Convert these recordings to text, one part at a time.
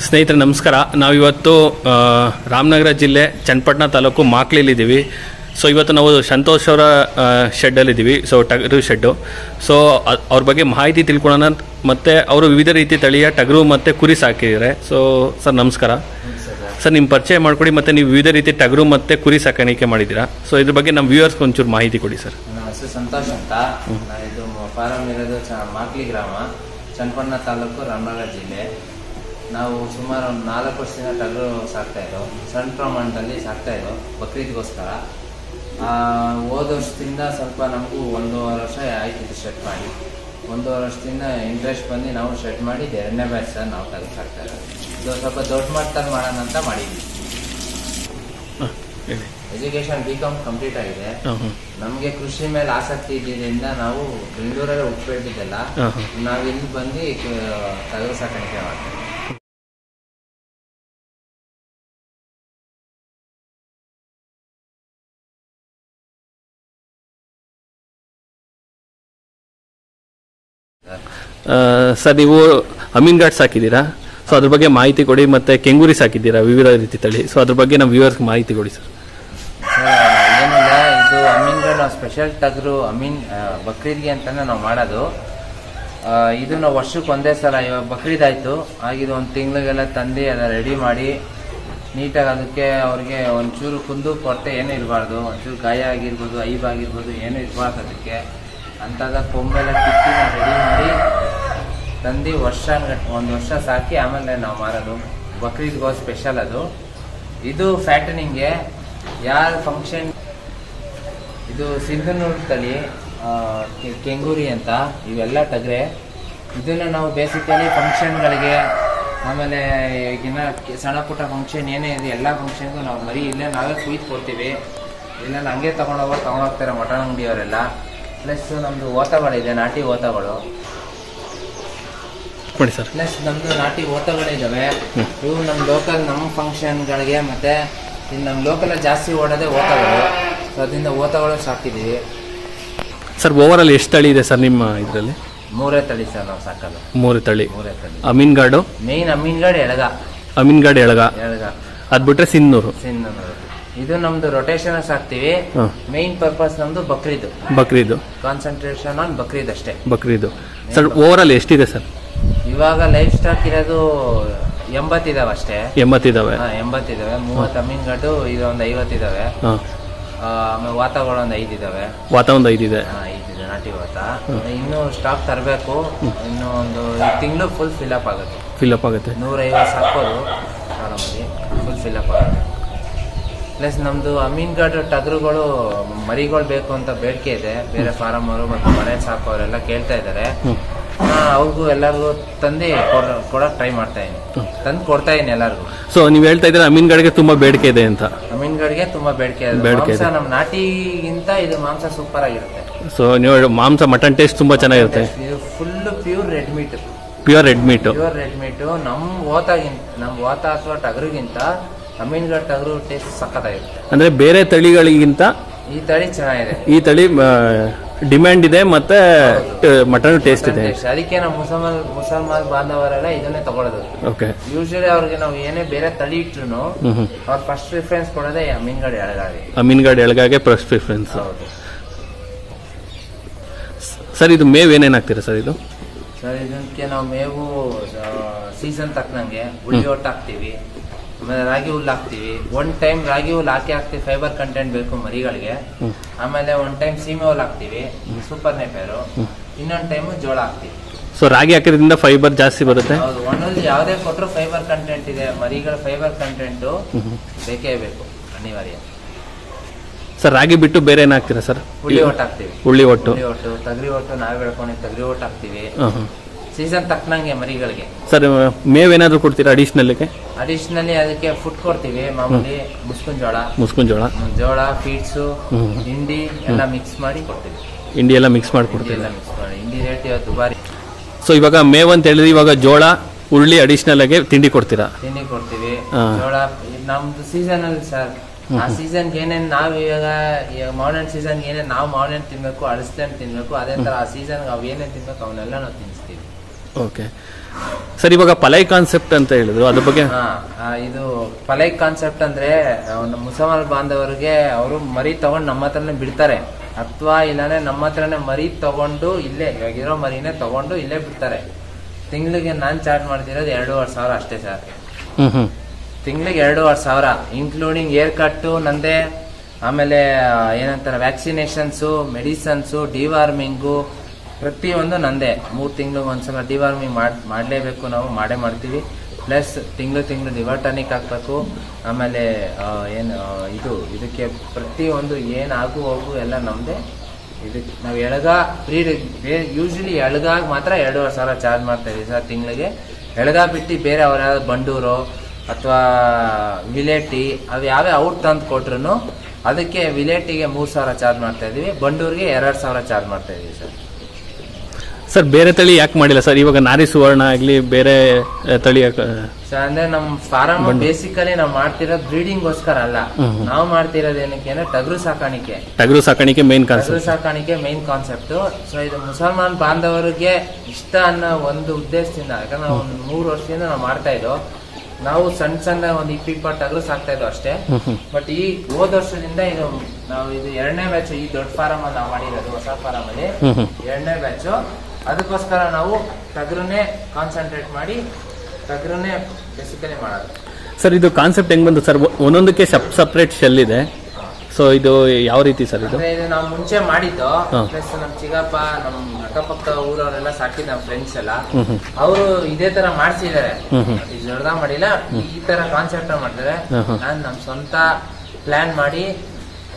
ಸ್ನೇಹಿತರೆ ನಮಸ್ಕಾರ. ನಾವಿವತ್ತು ರಾಮನಗರ ಜಿಲ್ಲೆ ಚನ್ನಪಟ್ಟಣ ತಾಲೂಕು ಮಾಕ್ಲಿಲಿದ್ದೀವಿ. ಸೊ ಇವತ್ತು ನಾವು ಸಂತೋಷ್ ಅವರ ಶೆಡ್ಡಲ್ಲಿದ್ದೀವಿ. ಸೊ ಟಗರು ಶೆಡ್ಡು. ಸೊ ಅವ್ರ ಬಗ್ಗೆ ಮಾಹಿತಿ ತಿಳ್ಕೊಳ್ಳೋಣ. ಮತ್ತು ಅವರು ವಿವಿಧ ರೀತಿ ತಳಿಯ ಟಗರು ಮತ್ತು ಕುರಿ ಸಾಕಿದ್ದಾರೆ. ಸೊ ಸರ್ ನಮಸ್ಕಾರ. ಸರ್ ನಿಮ್ಮ ಪರಿಚಯ ಮಾಡಿಕೊಡಿ, ಮತ್ತು ನೀವು ವಿವಿಧ ರೀತಿ ಟಗರು ಮತ್ತು ಕುರಿ ಸಾಕಾಣಿಕೆ ಮಾಡಿದ್ದೀರಾ. ಸೊ ಇದ್ರ ಬಗ್ಗೆ ನಮ್ಮ ವ್ಯೂವರ್ಸ್ಗೆ ಒಂಚೂರು ಮಾಹಿತಿ ಕೊಡಿ ಸರ್. ನನ್ನ ಹೆಸರು ಸಂತೋಷ್ ಅಂತ. ಇದು ಫಾರಂ ಇರೋದು ಮಾಕ್ಲಿ ಗ್ರಾಮ, ಚನ್ನಪಟ್ಟಣ ತಾಲೂಕು, ರಾಮನಗರ ಜಿಲ್ಲೆ. ನಾವು ಸುಮಾರು ಒಂದು 4 ವರ್ಷದಿಂದ ಟಗರು ಸಾಕ್ತಾಯಿದ್ದೋ, ಸಣ್ಣ ಪ್ರಮಾಣದಲ್ಲಿ ಸಾಕ್ತಾಯಿದ್ದೋ ಬಕ್ರೀದ್ಗೋಸ್ಕರ. ಹೋದ ವರ್ಷದಿಂದ ಸ್ವಲ್ಪ ನಮಗೂ 1.5 ವರ್ಷ ಆಯ್ತಿತ್ತು ಶೆಡ್ ಮಾಡಿ. 1.5 ವರ್ಷದಿಂದ ಇಂಟ್ರೆಸ್ಟ್ ಬಂದು ನಾವು ಶೆಡ್ ಮಾಡಿ 2ನೇ ಬ್ಯಾಚ್ ನಾವು ಟಗರು ಸಾಕ್ತಾ ಇರೋದು. ಇದು ಸ್ವಲ್ಪ ದೊಡ್ಡ ಮಟ್ಟದಲ್ಲಿ ಮಾಡೋಣ ಅಂತ ಮಾಡಿದ್ವಿ. ಎಜುಕೇಶನ್ B.Com ಕಂಪ್ಲೀಟ್ ಆಗಿದೆ. ನಮಗೆ ಕೃಷಿ ಮೇಲೆ ಆಸಕ್ತಿ ಇದ್ದಿದ್ದರಿಂದ ನಾವು ಬೆಂಗಳೂರಲ್ಲಿ ಹುಟ್ಟುಬಿಟ್ಟಿದ್ದೆಲ್ಲ ನಾವು ಇಲ್ಲಿ ಬಂದು ಟಗರು ಸಾಕಾಣಿಕೆ ಮಾಡ್ತೀವಿ. ಸರ್ ನೀವು ಅಮೀನ್ಘಾಟ್ ಸಾಕಿದ್ದೀರಾ. ಸೊ ಅದ್ರ ಬಗ್ಗೆ ಮಾಹಿತಿ ಕೊಡಿ. ಮತ್ತು ಕೆಂಗೂರಿ ಸಾಕಿದ್ದೀರಾ, ವಿವಿಧ ರೀತಿ ತಳಿ. ಸೊ ಅದ್ರ ಬಗ್ಗೆ ನಮ್ಮ ವ್ಯೂವರ್ಸ್ಗೆ ಮಾಹಿತಿ ಕೊಡಿ ಸರ್. ಏನಿಲ್ಲ, ಇದು ಅಮೀನ್ಘಾಟ್ ನಾವು ಸ್ಪೆಷಲ್ ಟಗರು ಬಕ್ರೀದ್ಗೆ ಅಂತಲೇ ನಾವು ಮಾಡೋದು. ಇದು ನಾವು ವರ್ಷಕ್ಕೆ ಒಂದೇ ಸಲ, ಇವಾಗ ಬಕ್ರೀದ್ ಆಯಿತು ಆಗಿದ್ದು 1 ತಿಂಗಳಿಗೆಲ್ಲ ತಂದು ಅದನ್ನು ರೆಡಿ ಮಾಡಿ ನೀಟಾಗಿ ಅದಕ್ಕೆ ಅವ್ರಿಗೆ ಒಂಚೂರು ಕುಂದು ಕೊರತೆ ಏನೂ ಇರಬಾರ್ದು. ಒಂಚೂರು ಗಾಯ ಆಗಿರ್ಬೋದು, ಐಬಾಗಿರ್ಬೋದು, ಏನೂ ಇರಬಾರ್ದು ಅದಕ್ಕೆ ಅಂತಾಗ ಕೊಂಬೆಲ್ಲ ಕಿತ್ತಿ ನಾವು ರೆಡಿ ಮಾಡಿ ತಂದು 1 ವರ್ಷ ಸಾಕಿ ಆಮೇಲೆ ನಾವು ಮಾರೋದು. ಬಕ್ರೀದ್ಗೋ ಸ್ಪೆಷಲ್ ಅದು. ಇದು ಫ್ಯಾಟನಿಂಗ್ಗೆ ಯಾರ ಫಂಕ್ಷನ್, ಇದು ಸಿಂಧನೂರು ತಳಿ ಕೆಂಗೂರಿ ಅಂತ, ಇವೆಲ್ಲ ಟಗರೆ. ಇದನ್ನು ನಾವು ಬೇಸಿಕಲಿ ಫಂಕ್ಷನ್ಗಳಿಗೆ, ಆಮೇಲೆ ಈಗಿನ ಸಣ್ಣ ಪುಟ್ಟ ಫಂಕ್ಷನ್ ಏನೇ ಇದೆ ಎಲ್ಲ ಫಂಕ್ಷನ್ಗೂ ನಾವು ಮರಿ ಇಲ್ಲೇ ನಾವೇ ಕುಯ್ದು ಕೊಡ್ತೀವಿ. ಇಲ್ಲ ಹಂಗೆ ತೊಗೊಂಡೋಗ್ತಾರೆ ಮಟನ್ ಅಂಗಡಿಯವರೆಲ್ಲ. ಪ್ಲಸ್ ನಮ್ಮದು ಓತಗಳಿದೆ, ನಾಟಿ ಓತಗಳು. ಪ್ಲಸ್ ನಮ್ಮದು ನಾಟಿ ಓತಗಳಿದ್ದಾವೆ. ಇವು ನಮ್ಮ ಲೋಕಲ್, ನಮ್ಮ ಫಂಕ್ಷನ್ಗಳಿಗೆ ಮತ್ತು ಇನ್ನು ನಮ್ಮ ಲೋಕಲಲ್ಲಿ ಜಾಸ್ತಿ ಓಡೋದೇ ಓತಗಳು. ಸೊ ಅದರಿಂದ ಓತಗಳು ಸಾಕಿದ್ದೀವಿ. ಸರ್ ಓವರಾಲ್ ಎಷ್ಟು ತಳಿ ಇದೆ ಸರ್ ನಿಮ್ಮ ಇದರಲ್ಲಿ? 3 ತಳಿ ಸರ್ ನಾವು ಸಾಕಲ್ಲ. 3 ತಳಿ. ಅಮೀನ್ಘಾಡು ಮೇನ್, ಅಮೀನ್ಘಾಡ್ ಎಳಗ. ಅದು ಬಿಟ್ರೆ ಸಿನ್ನೂರು. ಇದು ನಮ್ದು ರೊಟೇಷನ್ ಸಾಕ್ತಿವಿ. ಮೇನ್ ಪರ್ಪಸ್ ನಮ್ದು ಬಕ್ರೀದ್ ಕಾನ್ಸಂಟ್ರೇಷನ್ ಆನ್ ಬಕ್ರೀದ್ ಅಷ್ಟೇ. ಬಕ್ರೀದ್. ಸರ್ ಓವರಾಲ್ ಎಷ್ಟಿದೆ ಸರ್? ಇವಾಗ ಲೈಫ್ ಸ್ಟಾಕ್ ಇರೋದು 80 ಇದಾವೆ ಅಷ್ಟೇ. 80 ಇದಾವೆ. 30 ಅಮೀನ್ಘಾಟು, ಇದು ಒಂದು 50 ಇದಾವೆ. ಆಮೇಲೆ ವಾತಗಳು ಒಂದು 5 ಇದಾವೆ. ಒಂದು 5 ಇದೆ. 5 ಇದೆ ನಾಟಿ ವಾತ. ಇನ್ನು ಸ್ಟಾಕ್ ತರಬೇಕು. ಇನ್ನು ಒಂದು ತಿಂಗಳು ಫುಲ್ ಫಿಲ್ಅಪ್ ಆಗುತ್ತೆ. 150 ಸಾಕೋದು ಆರಾಮಾಗಿ ಫುಲ್ ಫಿಲ್ಅಪ್ ಆಗುತ್ತೆ. ಪ್ಲಸ್ ನಮ್ದು ಅಮೀನ್ಘಾಟ್ ಟಗರುಗಳು ಮರಿಗಳು ಬೇಕು ಅಂತ ಬೇಡಿಕೆ ಇದೆ. ಬೇರೆ ಫಾರಂ ಅವರು ಮತ್ತು ಮನೆ ಸಾಕೋರೆಲ್ಲ ಕೇಳ್ತಾ ಇದ್ದಾರೆ. ಅವ್ರಿಗೂ ಎಲ್ಲರಿಗೂ ತಂದು ಕೊಡಕ್ ಟ್ರೈ ಮಾಡ್ತಾ ಇದೀನಿ, ತಂದು ಕೊಡ್ತಾ ಇದೀನಿ ಎಲ್ಲರಿಗೂ. ಸೊ ನೀವು ಹೇಳ್ತಾ ಇದ್ರೆ ಅಮೀನ್ಘಾಟ್ಗೆ ತುಂಬಾ ಬೇಡಿಕೆ ಇದೆ ಅಂತ? ಅಮೀನ್ಘಾಟ್ಗೆ ತುಂಬಾ ಬೇಡಿಕೆ ಇದೆ. ನಮ್ಮ ನಾಟಿಗಿಂತ ಇದು ಮಾಂಸ ಸೂಪರ್ ಆಗಿರುತ್ತೆ. ಸೊ ನೀವು ಮಾಂಸ ಮಟನ್ ಟೇಸ್ಟ್ ತುಂಬಾ ಚೆನ್ನಾಗಿರುತ್ತೆ. ಇದು ಫುಲ್ ಪ್ಯೂರ್ ರೆಡ್ ಮೀಟ್. ನಮ್ಮ ಓತ ಅಥವಾ ಟಗರಿಗಿಂತ ಅಮೀನ್ಘಾಟ್ ಟಗರು ಟೇಸ್ಟ್ ಸಖತ್ತಾಗಿರುತ್ತೆ. ಅಂದ್ರೆ ಬೇರೆ ತಳಿಗಳಿಗಿಂತ ಈ ತಳಿ ಚೆನ್ನಾಗಿದೆ. ಈ ತಳಿ ಡಿಮ್ಯಾಂಡ್ ಇದೆ, ಮತ್ತೆ ಮಟನ್ ಟೇಸ್ಟ್ ಇದೆ. ಅದಕ್ಕೆ ನಾವು ಮುಸಲ್ಮಾನ್ ಬಾಂಧವರೆಲ್ಲ ಇದನ್ನೇ ತಗೊಳ್ಳೋದು. ಯೂಶಲಿ ಅವ್ರಿಗೆ ನಾವು ಏನೇ ಬೇರೆ ತಳಿ ಇಟ್ರು ಅವ್ರ ಫಸ್ಟ್ ಪ್ರಿಫರೆನ್ಸ್ ಕೊಡೋದೇ ಅಮೀನ್ಘಾಟ್ ಎಳಗಾಗೆ ಫಸ್ಟ್ ಪ್ರಿಫರೆನ್ಸ್. ಸರ್ ಇದು ಮೇವು ಏನೇನು ಹಾಕ್ತೀರಾ ಸರ್? ಇದು ಸರ್ ಇದಕ್ಕೆ ನಾವು ಮೇವು ಸೀಸನ್ ತಕ್ಕನಂಗೆ ಉಳ್ಳಿ ಒಟ್ಟು ಹಾಕ್ತಿವಿ, ಆಮೇಲೆ ರಾಗಿ ಹುಲ್ಲು ಹಾಕ್ತಿವಿ. 1 ಟೈಮ್ ರಾಗಿ ಹುಲ್ಲು ಹಾಕ್ತಿವಿ, ಫೈಬರ್ ಕಂಟೆಂಟ್ ಬೇಕು ಮರಿಗಳಿಗೆ. ಆಮೇಲೆ 1 ಟೈಮ್ ಸೀಮೆ ಹುಲ್ಲು ಹಾಕ್ತಿವಿ, ಸೂಪರ್ ನೇಪೇರು. ಇನ್ನೊಂದು ಟೈಮ್ ಜೋಳ ಹಾಕ್ತಿವಿ. ಸೊ ರಾಗಿ ಹಾಕಿದ್ರಿಂದ ಫೈಬರ್ ಜಾಸ್ತಿ ಬರುತ್ತೆ. ಹೌದು, ಒಂದೊಂದು ಯಾವುದೇ ಕೊಟ್ಟರು ಫೈಬರ್ ಕಂಟೆಂಟ್ ಇದೆ. ಮರಿಗಳ ಫೈಬರ್ ಕಂಟೆಂಟ್ ಬೇಕೇ ಬೇಕು, ಅನಿವಾರ್ಯ. ಸರ್ ರಾಗಿ ಬಿಟ್ಟು ಬೇರೆ ಏನ್ ಹಾಕ್ತೀರಾ ಸರ್? ಉಳ್ಳಿ ಒಟ್ಟು ಹಾಕ್ತಿವಿ. ಉಳ್ಳಿ ಒಟ್ಟು, ತೊಗರಿ ಒಟ್ಟು ನಾವೇ ಬೆಳ್ಕೊಂಡು ತೊಗರಿ ಒಟ್ಟು ಹಾಕ್ತಿವಿ ಸೀಸನ್ ತಕ್ಕನಂಗೆ ಮರಿಗಳಿಗೆ. ಸರ್ ಮೇವೇನಾದ್ರು ಕೊಡ್ತೀರಾ ಅಡಿಷನಲ್ಗೆ? ಅಡಿಷನಲಿ ಅದಕ್ಕೆ ಫುಡ್ ಕೊಡ್ತೀವಿ. ಮಾಮೂಲಿ ಮುಸ್ಕಿನ ಜೋಳ, ಫೀಡ್ಸು, ಹಿಂಡಿ ಎಲ್ಲ ಮಿಕ್ಸ್ ಮಾಡಿ ಕೊಡ್ತೀವಿ. ಹಿಂಡಿ ಎಲ್ಲ ಮಿಕ್ಸ್ ಮಾಡಿ ಕೊಡ್ತೀವಿ. ಹಿಂಡಿ ರೇಟ್ ಇವತ್ತು ದುಬಾರಿ. ಸೊ ಇವಾಗ ಮೇವ್ ಅಂತ ಹೇಳಿದ್ರೆ ಇವಾಗ ಜೋಳ, ಉಳ್ಳಿ ಅಡಿಷನಲ್ ಆಗಿ ತಿಂಡಿ ಕೊಡ್ತೀರಾ? ತಿಂಡಿ ಕೊಡ್ತೀವಿ. ಜೋಳ ನಮ್ದು ಸೀಸನ್ ಅಲ್ಲಿ ಸರ್, ಆ ಸೀಸನ್ಗೆ ಏನೇನು ನಾವು ಇವಾಗ ಮಾರ್ನಿಂಗ್ ಸೀಸನ್ಗೆ ಏನೇನು ನಾವು ಮಾರ್ನಿಂಗ್ ತಿನ್ಬೇಕು, ಅಳಿಸ್ಕೊಂಡು ತಿನ್ಬೇಕು, ಅದೇ ತರ ಆ ಸೀಸನ್ಗೆ ಅವು ಏನೇನು ತಿನ್ಬೇಕು ಅವನ್ನೆಲ್ಲ ನಾವು ತಿನ್ನಿಸ್ತೀವಿ. ಓಕೆ. ಸರ್ ಇವಾಗ ಪಲೈ ಕಾನ್ಸೆಪ್ಟ್ ಅಂತ ಹೇಳಿದ್ರು ಅದ್ರ ಬಗ್ಗೆ. ಇದು ಪಲೈ ಕಾನ್ಸೆಪ್ಟ್ ಅಂದ್ರೆ ಒಂದು ಮುಸಲ್ಮಾನ್ ಬಾಂಧವರಿಗೆ ಅವರು ಮರಿ ತಗೊಂಡು ನಮ್ಮ ಹತ್ರನೇ ಬಿಡ್ತಾರೆ, ಅಥವಾ ಇಲ್ಲಾಂದ್ರೆ ನಮ್ಮ ಹತ್ರನೇ ಮರಿ ತಗೊಂಡು ಇಲ್ಲೇ ಇವಾಗಿರೋ ಮರಿನೇ ತಗೊಂಡು ಇಲ್ಲೇ ಬಿಡ್ತಾರೆ. ತಿಂಗಳಿಗೆ ನಾನು ಚಾರ್ಜ್ ಮಾಡ್ತಿರೋದು 2,500 ಅಷ್ಟೇ ಸರ್. ತಿಂಗಳಿಗೆ 2,500 ಇನ್ಕ್ಲೂಡಿಂಗ್ ಏರ್ ಕಟ್ಟು ನಂದೇ, ಆಮೇಲೆ ಏನಂತಾರೆ ವ್ಯಾಕ್ಸಿನೇಷನ್ಸು, ಮೆಡಿಸನ್ಸು, ಡಿವಾರ್ಮಿಂಗು ಪ್ರತಿಯೊಂದು ನಂದೇ. 3 ತಿಂಗಳಿಗೆ ಒಂದ್ಸಲ ಡಿವಾರ್ಮಿಂಗ್ ಮಾಡಲೇಬೇಕು, ನಾವು ಮಾಡೇ ಮಾಡ್ತೀವಿ. ಪ್ಲಸ್ ತಿಂಗಳು ಲಿವರ್ ಟಾನಿಕ್ ಹಾಕ್ಬೇಕು. ಆಮೇಲೆ ಇದಕ್ಕೆ ಪ್ರತಿಯೊಂದು ಏನು ಆಗು ಹೋಗು ಎಲ್ಲ ನಮ್ಮದೇ. ಇದಕ್ಕೆ ನಾವು ಎಳಗ ಯೂಶಲಿ ಎಳಗಾಗಿ ಮಾತ್ರ 2,500 ಚಾರ್ಜ್ ಮಾಡ್ತಾ ಇದೀವಿ ಸರ್ ತಿಂಗಳಿಗೆ. ಎಳಗ ಬಿಟ್ಟು ಬೇರೆ ಅವ್ರು ಯಾವ್ದು ಬಂಡೂರು ಅಥವಾ ವಿಲೇಟಿ ಅವು ಯಾವೇ ಔಟ್ ತಂದು ಕೊಟ್ರು ಅದಕ್ಕೆ ವಿಲೇಟಿಗೆ 3,000 ಚಾರ್ಜ್ ಮಾಡ್ತಾ ಇದೀವಿ, ಬಂಡೂರಿಗೆ 2,000 ಚಾರ್ಜ್ ಮಾಡ್ತಾ ಇದೀವಿ ಸರ್. ಸರ್ ಬೇರೆ ತಳಿ ಯಾಕೆ ಮಾಡಿಲ್ಲ ಸರ್? ಇವಾಗ ನಾರಿ ಸುವರ್ಣ ಆಗಲಿ ಬೇರೆ ತಳಿ ಸರ್ ಅಂದ್ರೆ ನಮ್ಮ ಫಾರಂ ಬೇಸಿಕಲಿ ನಾವು ಮಾಡ್ತಿರೋದು ಬ್ರೀಡಿಂಗ್ಗೋಸ್ಕರ ಅಲ್ಲ. ನಾವು ಮಾಡ್ತಿರೋದು ಏನಕ್ಕೆ ಅಂದ್ರೆ ಟಗರು ಸಾಕಾಣಿಕೆ ಮೇನ್ ಕಾನ್ಸೆಪ್ಟ್. ಸೊ ಇದು ಮುಸಲ್ಮಾನ್ ಬಾಂಧವರಿಗೆ ಇಷ್ಟ ಅನ್ನೋ ಒಂದು ಉದ್ದೇಶದಿಂದ, ಯಾಕಂದ್ರೆ ನಾವು 3 ವರ್ಷದಿಂದ ನಾವು ಮಾಡ್ತಾ ಇದ್ದೋ. ನಾವು ಸಣ್ಣ ಒಂದು 20 ಟಗರು ಸಾಕ್ತಾ ಇದ್ದೋ ಅಷ್ಟೇ. ಬಟ್ ಈ ಹೋದ ವರ್ಷದಿಂದ ಇದು 2ನೇ ಬ್ಯಾಚ್, ಈ ದೊಡ್ಡ ಫಾರಂ ಅಲ್ಲಿ ನಾವು ಮಾಡಿರೋದು, ಹೊಸ ಫಾರಂ ಅಲ್ಲಿ 2ನೇ ಬ್ಯಾಚ್. ಅದಕ್ಕೋಸ್ಕರ ನಾವು ಟಗರನ್ನೇ ಕಾನ್ಸಂಟ್ರೇಟ್ ಮಾಡಿ ಟಗರನ್ನೇ ಬೇಸಿಕಲಿ ಮಾಡೋದು. ಸರ್ ಇದು ಕಾನ್ಸೆಪ್ಟ್ ಹೆಂಗ್ ಬಂತು ಸರ್? ಒಂದೊಂದಕ್ಕೆ ಸಪ್ರೇಟ್ ಶೆಲ್ ಇದೆ. ಸೊ ಇದು ಯಾವ ರೀತಿ ಸರ್? ಇದು ನಾವು ಮುಂಚೆ ಮಾಡಿದ್ದು, ಪ್ಲಸ್ ನಮ್ ಚಿಗಪ್ಪ, ನಮ್ ಅಕ್ಕಪಕ್ಕ ಊರವರೆಲ್ಲ ಸಾಕಿದ್ ನಮ್ಮ ಫ್ರೆಂಡ್ಸ್ ಎಲ್ಲ, ಅವರು ಇದೇ ತರ ಮಾಡ್ಸಿದ್ದಾರೆ. ದೊಡ್ಡದಾಗ ಮಾಡಿಲ್ಲ, ಈ ತರ ಕಾನ್ಸೆಪ್ಟ್ ಮಾಡ್ತಾರೆ. ನಾನ್ ನಮ್ ಸ್ವಂತ ಪ್ಲಾನ್ ಮಾಡಿ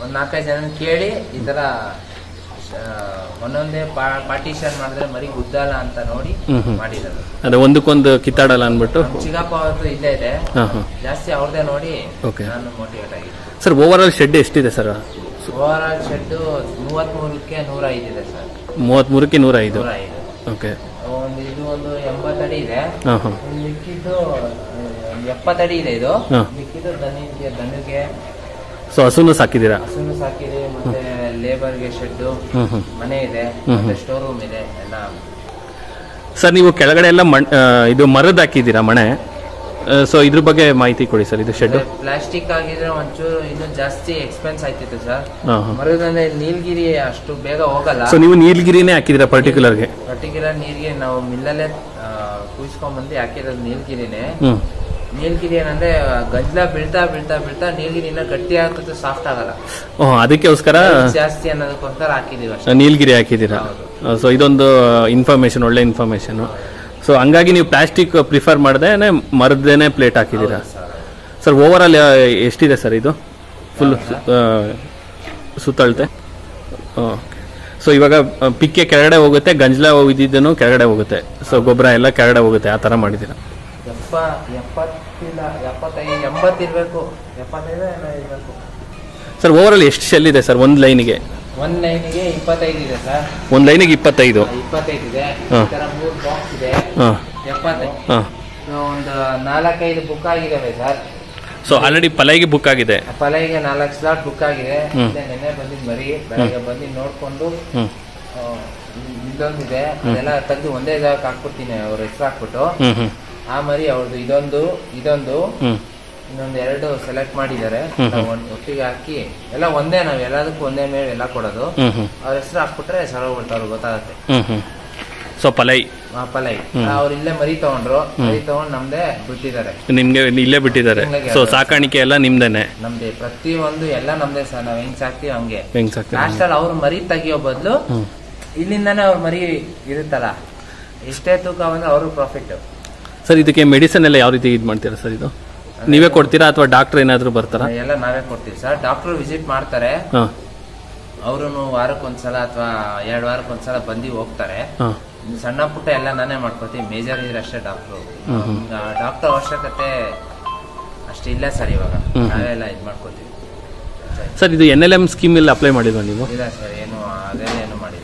ಒಂದ್ 4-5 ಜನ ಕೇಳಿ ಈ ತರ ಒಂದೊಂದೇ ಪಾರ್ಟಿಷನ್ ಮಾಡಿದ್ರೆ ಮರಿ ಗುದ್ದಲ್ಲ ಅಂತ ನೋಡಿ ಮಾಡಿರೋದು. ಅದೇ ಒಂದಕ್ಕೊಂದು ಕಿತ್ತಾಡಲ್ಲ ಅನ್ಬಿಟ್ಟು ಚಿಗಪ್ಪ ಅವ್ರದ್ದು ಇಲ್ಲೇ ಇದೆ ಜಾಸ್ತಿ, ಅವ್ರದೇ ನೋಡಿ ನಾನು ಮೋಟಿವೇಟ್ ಆಗಿದ್ದೆ. ಸರ್ ಓವರ್ ಆಲ್ ಶೆಡ್ ಎಷ್ಟಿದೆ ಸರ್? ಓವರ್ ಆಲ್ ಶೆಡ್ 33ಕ್ಕೆ 105 ಇದೆ ಸರ್. 33ಕ್ಕೆ 105. ಓಕೆ. ಇದು ಒಂದು 80 ಅಡಿ ಇದೆ, ಮಿಕ್ಕಿದ್ದು 70 ಅಡಿ ಇದೆ. ಇದು ಮಿಕ್ಕಿದ್ದು ದನಿಗೆ. ಸೊ ಹಸುನು ಸಾಕಿದೀರಾ? ಹಸುನು ಸಾಕಿದೆ, ಮತ್ತೆ ಲೇಬರ್ಗೆ ಶೆಡ್, ಮನೆ ಇದೆ, ಸ್ಟೋರ್ ರೂಮ್ ಇದೆ ಎಲ್ಲ. ಸರ್ ನೀವು ಕೆಳಗಡೆ ಎಲ್ಲ ಇದು ಮರದ ಹಾಕಿದ್ದೀರಾ ಮನೆ? ಸೊ ಇದ್ರ ಬಗ್ಗೆ ಮಾಹಿತಿ ಕೊಡಿ ಸರ್. ಇದು ಶೆಡ್ ಪ್ಲಾಸ್ಟಿಕ್ ಆಗಿದ್ರೆ ಒಂಚೂರು ಇನ್ನೂ ಜಾಸ್ತಿ ಎಕ್ಸ್ಪೆನ್ಸ್ ಆಯ್ತಿತ್ತು ಸರ್. ಮರದಂದ್ರೆ ನೀಲಗಿರಿ ಅಷ್ಟು ಬೇಗ ಹೋಗಲ್ಲ. ಸೊ ನೀವು ನೀಲಗಿರಿನೇ ಹಾಕಿದಿರಾ? ಪರ್ಟಿಕ್ಯುಲರ್ ನೀರಿಗೆ ನಾವು ಮಿಲ್ಲಲ್ಲೇ ಕುಯ್ಸ್ಕೊಂಡ್ ಬಂದು ಹಾಕಿರೋದು ನೀಲಗಿರಿನೇ. ನೀಲಗಿರಿ ಏನಂದ್ರೆ ಗಜ್ಲ ಬೀಳ್ತಾ ನೀಲಗಿರಿ ಇನ್ನ ಗಟ್ಟಿ ಆಗ್ತದೆ, ಸಾಫ್ಟ್ ಆಗಲ್ಲ. ಅದಕ್ಕೋಸ್ಕರ ಜಾಸ್ತಿ ಅನ್ನೋದಕ್ಕೋಸ್ಕರ ಹಾಕಿದೀವಿ. ನೀಲಗಿರಿ ಹಾಕಿದೀರಾ? ಸೊ ಇದೊಂದು ಇನ್ಫಾರ್ಮೇಶನ್, ಒಳ್ಳೆ ಇನ್ಫಾರ್ಮೇಶನ್. ಸೊ ಹಂಗಾಗಿ ನೀವು ಪ್ಲಾಸ್ಟಿಕ್ ಪ್ರಿಫರ್ ಮಾಡದೇನೆ ಮರದೇನೆ ಪ್ಲೇಟ್ ಹಾಕಿದೀರಾ ಸರ್? ಓವರ್ ಆಲ್ ಎಷ್ಟಿದೆ ಸರ್ ಇದು ಫುಲ್ ಸುತ್ತಳತೆ? ಓಕೆ. ಸೊ ಇವಾಗ ಪಿಕ್ಕೆ ಕೆಳಗಡೆ ಹೋಗುತ್ತೆ, ಗಂಜಲ ಇದ್ದಿದ್ದನು ಕೆಳಗಡೆ ಹೋಗುತ್ತೆ, ಸೊ ಗೊಬ್ಬರ ಎಲ್ಲ ಕೆಳಗಡೆ ಹೋಗುತ್ತೆ, ಆ ತರ ಮಾಡಿದ್ದೀರಾ? 80 ಇರಬೇಕು, 75 ಇರಬೇಕು ಸರ್. ಓವರ್ ಆಲ್ ಎಷ್ಟು ಶೆಲ್ ಇದೆ ಸರ್ ಒಂದು ಲೈನಿಗೆ? ಒಂದು ಲೈನಿಗೆ 25 ಇದೆ ಸರ್. ಒಂದು ಲೈನಿಗೆ 25 ಇದೆ. ಈ ತರ 3 ಬಾಕ್ಸ್ ಇದೆ, 70. ಒಂದು 4-5 ಬುಕ್ ಆಗಿದಾವೆ ಸರ್. ಸೊ ಆಲ್ರೆಡಿ ಪಲೈಗೆ ಬುಕ್ ಆಗಿದೆ? ಪಲೈಗೆ 4 ಸ್ಲಾಟ್ ಬುಕ್ ಆಗಿದೆ. ನೆನ್ನೆ ಬಂದಿದ್ ಮರಿ, ಬೆಳಗ್ಗೆ ಬಂದು ನೋಡ್ಕೊಂಡು ಇದೊಂದಿದೆ, ಅದೆಲ್ಲ ತೆಗೆದು ಒಂದೇ ಜಾಗಕ್ಕೆ ಹಾಕ್ಬಿಡ್ತೀನಿ, ಅವ್ರ ಹೆಸರು ಹಾಕ್ಬಿಟ್ಟು. ಆ ಮರಿ ಅವ್ರದ್ದು ಇದೊಂದು ಇನ್ನೊಂದು 2 ಸೆಲೆಕ್ಟ್ ಮಾಡಿದ್ದಾರೆ. ಒಟ್ಟಿಗೆ ಹಾಕಿ ಎಲ್ಲ ಒಂದೇ, ನಾವ್ ಎಲ್ಲದಕ್ಕೂ ಒಂದೇ ಮೇಲೆ ಎಲ್ಲ ಕೊಡೋದು. ಅವ್ರ ಹೆಸರು ಹಾಕ್ಬಿಟ್ರೆ ಸರೋಗ್ಬಿಡ್ತಾವ್ರು, ಗೊತ್ತಾಗತ್ತೆ. ಸೊ ಪಲೈ ಅವ್ರು ಇಲ್ಲೇ ಮರಿ ತಗೊಂಡ್ರು, ಮರಿ ತಗೊಂಡ್ ನಮ್ದೇ ಬಿಟ್ಟಿದ್ದಾರೆ, ನಿಮ್ಗೆ ಇಲ್ಲೇ ಬಿಟ್ಟಿದ್ದಾರೆ. ಸೊ ಸಾಕಾಣಿಕೆ ಎಲ್ಲ ನಿಮ್ದೇನೆ? ನಮ್ದೇ, ಪ್ರತಿಯೊಂದು ಎಲ್ಲ ನಮ್ದೇ ಸರ್. ನಾವ್ ಹೆಂಗ್ ಸಾಕ್ತಿವಿ ಹಂಗೆ. ಲಾಸ್ಟ್ ಅಲ್ಲಿ ಅವ್ರ ಮರಿ ತೆಗಿಯೋ ಬದಲು ಇಲ್ಲಿಂದಾನೆ ಅವ್ರ ಮರಿ ಇರುತ್ತಲ್ಲ, ಇಷ್ಟೇ ತೂಕ ಬಂದ್ರೆ ಅವ್ರಿಗೆ ಪ್ರಾಫಿಟ್. ಸರ್ ಇದಕ್ಕೆ ಮೆಡಿಸಿನ್ ಎಲ್ಲ ಯಾವ ರೀತಿ ಇದು ಮಾಡ್ತೀರಾ ಸರ್? ಇದು ನೀವೇ ಕೊಡ್ತೀರಾ ಅಥವಾ ಡಾಕ್ಟರ್ ಏನಾದ್ರು ಬರ್ತಾರಾ? ಎಲ್ಲ ನಾವೇ ಕೊಡ್ತೀವಿ ಸರ್. ಡಾಕ್ಟರ್ ವಿಸಿಟ್ ಮಾಡ್ತಾರೆ, ಅವರು ವಾರಕ್ಕೊಂದ್ಸಲ ಅಥವಾ 2 ವಾರಕ್ಕೊಂದ್ಸಲ ಬಂದು ಹೋಗ್ತಾರೆ. ಸಣ್ಣ ಪುಟ್ಟ ಎಲ್ಲ ನಾನೇ ಮಾಡ್ಕೊತೀವಿ, ಮೇಜರ್ ಇದ್ರೆ ಅಷ್ಟೇ ಡಾಕ್ಟರ್. ಡಾಕ್ಟರ್ ಅವಶ್ಯಕತೆ ಅಷ್ಟೇ ಇಲ್ಲ ಸರ್. ಇವಾಗ ನಾವೆಲ್ಲ ಇದು ಮಾಡ್ಕೊತೀವಿ ಸರ್. ಇದು NLM ಸ್ಕೀಮ್ ಅಲ್ಲಿ ಅಪ್ಲೈ ಮಾಡಿಲ್ವಾ ನೀವು? ಇಲ್ಲ ಸರ್, ಏನು ಅದೆಲ್ಲ ಏನು ಮಾಡಿಲ್ಲ.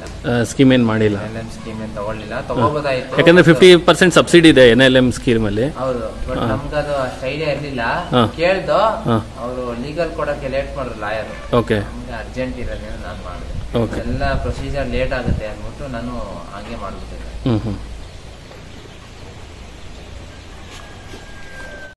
ಸ್ಕೀಮ್ ಏನ್ ಮಾಡಿಲ್ಲ? NLM ಸ್ಕೀಮ್ ಏನ್ ತಗೊಳ್ಳಿಲ್ಲ, ತಗೋಬೋದಾಯ್ತು. ಯಾಕಂದ್ರೆ 50% ಸಬ್ಸಿಡಿ ಇದೆ NLM ಸ್ಕೀಮ್ ಅಲ್ಲಿ. ಹೌದು, ಬಟ್ ನಮ್ಗದು ಅಷ್ಟು ಐಡಿಯಾ ಇರ್ಲಿಲ್ಲ. ಕೇಳ್ದು ಅವರು ಲೀಗಲ್ ಕೊಡಕ್ಕೆ ಲೇಟ್ ಮಾಡಿದ್ರು ಲಾಯರ್. ಓಕೆ. ಅರ್ಜೆಂಟ್ ಇರೋದೇನು ನಾನು ಮಾಡಿದೆ. ಎಲ್ಲ ಪ್ರೊಸೀಜರ್ ಲೇಟ್ ಆಗುತ್ತೆ ಅಂದ್ಬಿಟ್ಟು ನಾನು ಹಂಗೆ ಮಾಡ್ಬಿಟ್ಟಿದ್ದೆ.